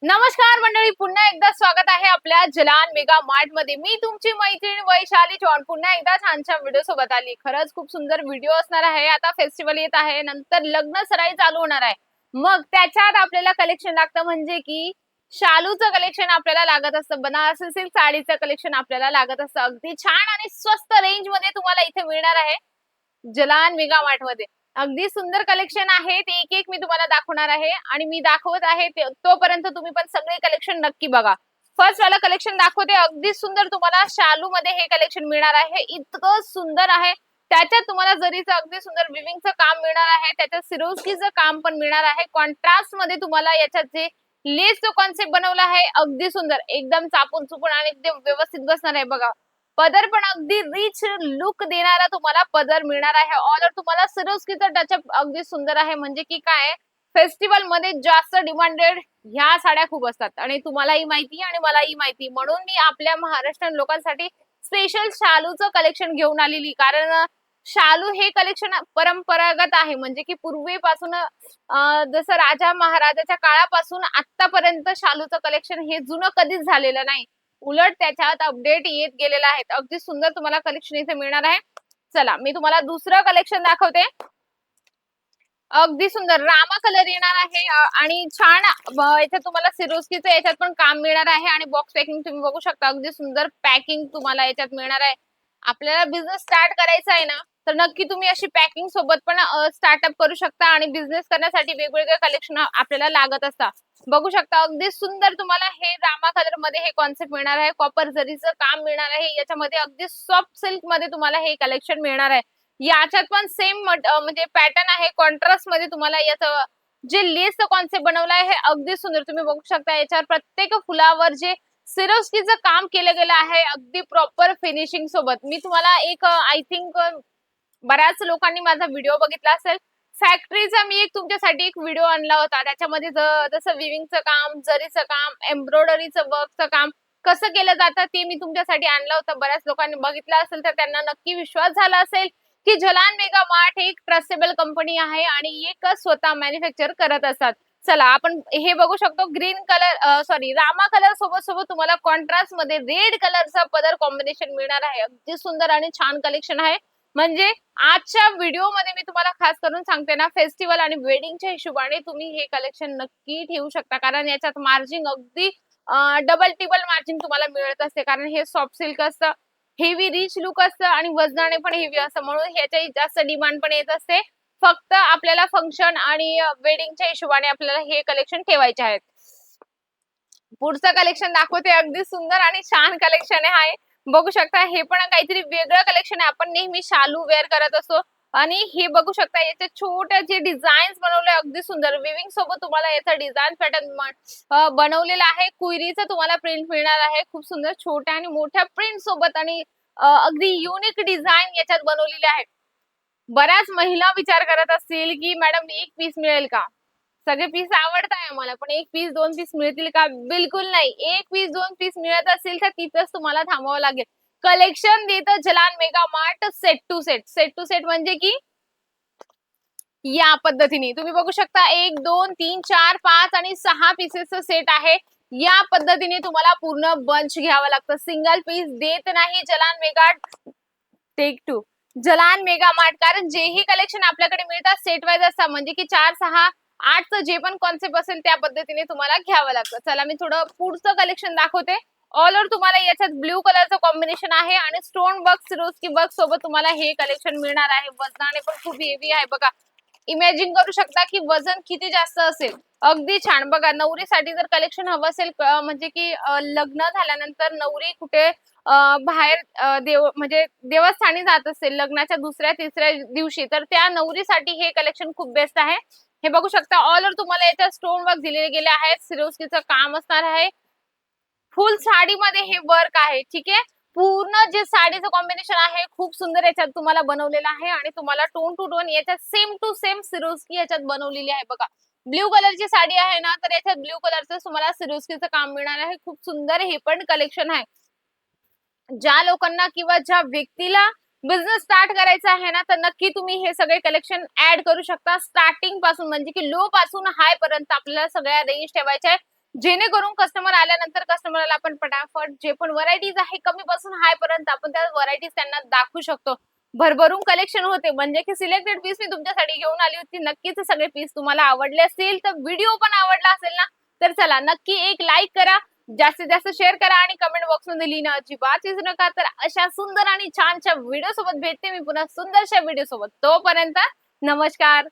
नमस्कार मंडळी, पुन्हा एकदा स्वागत आहे आपल्या जलान मेगा मार्ट मध्ये। मी तुमची मैत्रीण वैशाली चव्हाण पुन्हा एकदा छानछान व्हिडिओ सोबत आली। खरंच खूप सुंदर व्हिडिओ असणार आहे। आता फेस्टिवल येत आहे, नंतर लग्न सराई चालू होणार आहे। मग त्याच्यात आपल्याला कलेक्शन लागतं म्हणजे की शालूचं कलेक्शन आपल्याला लागत असतं, बनारसी सिल्क साडीचं कलेक्शन आपल्याला लागत असतं। अगदी छान आणि स्वस्त रेंज मध्ये तुम्हाला इथे मिळणार आहे जलान मेगा मार्ट मध्ये। अगदी सुंदर कलेक्शन आहे, ते एक एक मी तुम्हाला दाखवणार आहे आणि मी दाखवत आहे तोपर्यंत तुम्ही पण सगळे कलेक्शन नक्की बघा। फर्स्ट वाला कलेक्शन दाखवते, अगदी सुंदर तुम्हाला शालू मध्ये हे कलेक्शन मिळणार आहे। इतकं सुंदर आहे, त्याच्यात तुम्हाला जरीचं अगदी सुंदर विविंगचं काम मिळणार आहे, त्याच्यात सिरोस्कीचं काम पण मिळणार आहे। कॉन्ट्रास्ट मध्ये तुम्हाला याच्यात जे लेसचं कॉन्सेप्ट बनवला आहे अगदी सुंदर, एकदम चापून चुपून आणि एकदम व्यवस्थित बसणार आहे बघा। पदर पण अगदी रिच लुक देणारा तुम्हाला पदर मिळणार आहे। ऑल ओव्हर तुम्हाला सिरोस्कीचा टचअप अगदी सुंदर आहे, म्हणजे की काय फेस्टिवल मध्ये जास्त डिमांडेड ह्या साड्या खूप असतात आणि तुम्हालाही माहिती आणि मलाही माहिती, म्हणून मी आपल्या महाराष्ट्रीयन लोकांसाठी स्पेशल शालूचं कलेक्शन घेऊन आलेली। कारण शालू हे कलेक्शन परंपरागत आहे, म्हणजे की पूर्वीपासून जसं राजा महाराजाच्या काळापासून आतापर्यंत शालूचं कलेक्शन हे जुनं कधीच झालेलं नाही। उलट त्याच्यात अपडेट येत गेलेला आहे। अगदी सुंदर तुम्हाला कलेक्शन इथे मिळणार आहे। चला मी तुम्हाला दुसरं कलेक्शन दाखवते। अगदी सुंदर रामा कलर येणार आहे आणि छान याच्यात तुम्हाला सिरोस्कीचं याच्यात पण काम मिळणार आहे आणि बॉक्स पॅकिंग तुम्ही बघू शकता, अगदी सुंदर पॅकिंग तुम्हाला याच्यात मिळणार आहे। आपल्याला बिझनेस स्टार्ट करायचा आहे ना, तर नक्की तुम्ही अशी पॅकिंग सोबत पण स्टार्टअप करू शकता आणि बिझनेस करण्यासाठी वेगवेगळे कलेक्शन आपल्याला लागत असतात। बघू शकता अगदी सुंदर तुम्हाला हे रामा कलर मध्ये हे कॉन्सेप्ट मिळणार आहे। कॉपर जरीचं काम मिळणार आहे, याच्यामध्ये अगदी सॉफ्ट सिल्क मध्ये तुम्हाला हे कलेक्शन मिळणार आहे। याच्यात पण सेम म्हणजे पॅटर्न आहे, कॉन्ट्रास्ट मध्ये तुम्हाला याचं जे लेसचं कॉन्सेप्ट बनवलं आहे हे अगदी सुंदर तुम्ही बघू शकता। याच्यावर प्रत्येक फुलावर जे सिरोस्कीचं काम केलं गेलं आहे अगदी प्रॉपर फिनिशिंग सोबत। मी तुम्हाला एक आय थिंक बऱ्याच लोकांनी माझा व्हिडिओ बघितला असेल, फॅक्टरीचा मी एक तुमच्यासाठी एक व्हिडिओ आणला होता। त्याच्यामध्ये जसं विविंगचं काम, जरीचं काम, एम्ब्रॉयडरीचं वर्कचं काम कसं केलं जातं ते मी तुमच्यासाठी आणलं होतं। बऱ्याच लोकांनी बघितलं असेल तर त्यांना नक्की विश्वास झाला असेल की जलान मेगा मार्ट एक ट्रस्टेबल कंपनी आहे आणि एक स्वतः मॅन्युफॅक्चर करत असतात। चला आपण हे बघू शकतो, green colour sorry Rama colour सोबत सोबत तुम्हाला कॉन्ट्रास्ट मध्ये रेड कलरचा पदर कॉम्बिनेशन मिळणार आहे। अगदी सुंदर आणि छान कलेक्शन आहे। म्हणजे आजच्या व्हिडिओ मध्ये मी तुम्हाला खास करून सांगते ना, फेस्टिवल आणि वेडिंगच्या हिशोबाने तुम्ही हे कलेक्शन नक्की ठेवू शकता, कारण याच्यात मार्जिन अगदी डबल टिबल मार्जिन तुम्हाला मिळत असते। कारण हे सॉफ्ट सिल्क असतं, हेवी रिच लुक असतं आणि वजनाने पण हेवी असतं, म्हणून ह्याची जास्त डिमांड पण येत असते। फक्त आपल्याला फंक्शन आणि वेडिंगच्या हिशोबाने आपल्याला हे कलेक्शन ठेवायचे आहेत। पुढचं कलेक्शन दाखवते, अगदी सुंदर आणि छान कलेक्शन आहे। बघू शकता हे पण काहीतरी वेगळं कलेक्शन आहे। आपण नेहमी शालू वेअर करत असतो आणि हे बघू शकता याचे छोटे जे डिझाईन्स बनवले अगदी सुंदर विविंग सोबत तुम्हाला याचा डिझाईन पॅटर्न बनवलेला आहे। कुयरीचं तुम्हाला प्रिंट मिळणार आहे, खूप सुंदर छोट्या आणि मोठ्या प्रिंट सोबत आणि अगदी युनिक डिझाईन याच्यात बनवलेले आहे। बऱ्याच महिला विचार करत असतील की मॅडम एक पीस मिळेल का? सगळे पीस आवडत आहे आम्हाला, पण एक पीस दोन पीस मिळतील का? बिलकुल नाही। एक पीस दोन पीस मिळत असेल तर तिथंच तुम्हाला थांबावं लागेल। कलेक्शन देतं Jalan mega mart set to set. Set to set म्हणजे की या पद्धतीने तुम्ही बघू शकता, 1 2 3 4 5 आणि 6 पीसेसचं सेट आहे। या पद्धतीने तुम्हाला पूर्ण बंच घ्यावं लागतं, सिंगल पीस देत नाही Jalan mega take to Jalan mega mart. कारण जेही कलेक्शन आपल्याकडे मिळतात सेट वाईज असतात, म्हणजे की 4 6 8चं जे पण कॉन्सेप्ट असेल त्या पद्धतीने तुम्हाला घ्यावं लागतं। चला मी थोडं पुढचं कलेक्शन दाखवते। ऑल ओव्हर तुम्हाला याच्यात ब्ल्यू कलरचं कॉम्बिनेशन आहे आणि स्टोन वर्क सिरोस्की वर्क सोबत तुम्हाला हे कलेक्शन मिळणार आहे। वजनाने पण खूप हेवी आहे बघा, इमॅजिन करू शकता की वजन किती जास्त असेल। अगदी छान बघा, नवरीसाठी जर कलेक्शन हवं असेल म्हणजे की लग्न झाल्यानंतर नवरी कुठे बाहेर म्हणजे देवस्थानी जात असेल लग्नाच्या दुसऱ्या तिसऱ्या दिवशी, तर त्या नवरीसाठी हे कलेक्शन खूप बेस्ट आहे। हे बघू शकता ऑल ओव्हर तुम्हाला याच्यात स्टोन वर्क दिले गेले आहेत, सिरोस्कीचं काम असणार आहे। फुल साडीमध्ये हे वर्क आहे, ठीक आहे। पूर्ण जे साडीचं कॉम्बिनेशन आहे खूप सुंदर याच्यात तुम्हाला बनवलेलं आहे आणि तुम्हाला टोन टू टोन याच्यात सेम टू सेम सिरोस्की याच्यात बनवलेली आहे बघा। ब्ल्यू कलरची साडी आहे ना, तर याच्यात ब्ल्यू कलरचं तुम्हाला सिरोस्कीचं काम मिळणार आहे। खूप सुंदर हे पण कलेक्शन आहे। ज्या लोकांना किंवा ज्या व्यक्तीला बिझनेस स्टार्ट करायचा आहे ना, तर नक्की तुम्ही हे सगळे कलेक्शन ऍड करू शकता। स्टार्टिंग पासून म्हणजे की लो पासून हाय पर्यंत आपल्याला सगळ्या रेंज ठेवायच्या आहे। जेणेकरून कस्टमर आल्यानंतर कस्टमरला आपण पटापट जे पण व्हरायटीज आहे कमी पासून हाय पर्यंत आपण त्या व्हरायटीज त्यांना दाखवू शकतो. भरभरून कलेक्शन होते म्हणजे की सिलेक्टेड पीस मी तुमच्यासाठी घेऊन आली होती. नक्कीच सगळे पीस तुम्हाला आवडले असतील, तर व्हिडिओ पण आवडला असेल ना, तर चला नक्की एक लाईक करा, जास्तीत जास्त शेअर करा आणि कमेंट बॉक्समध्ये लिहिणं अजिबात विसरू नका. तर अशा सुंदर आणि छानशा व्हिडिओ सोबत भेटते मी पुन्हा सुंदरशा व्हिडिओ सोबत. तोपर्यंत नमस्कार.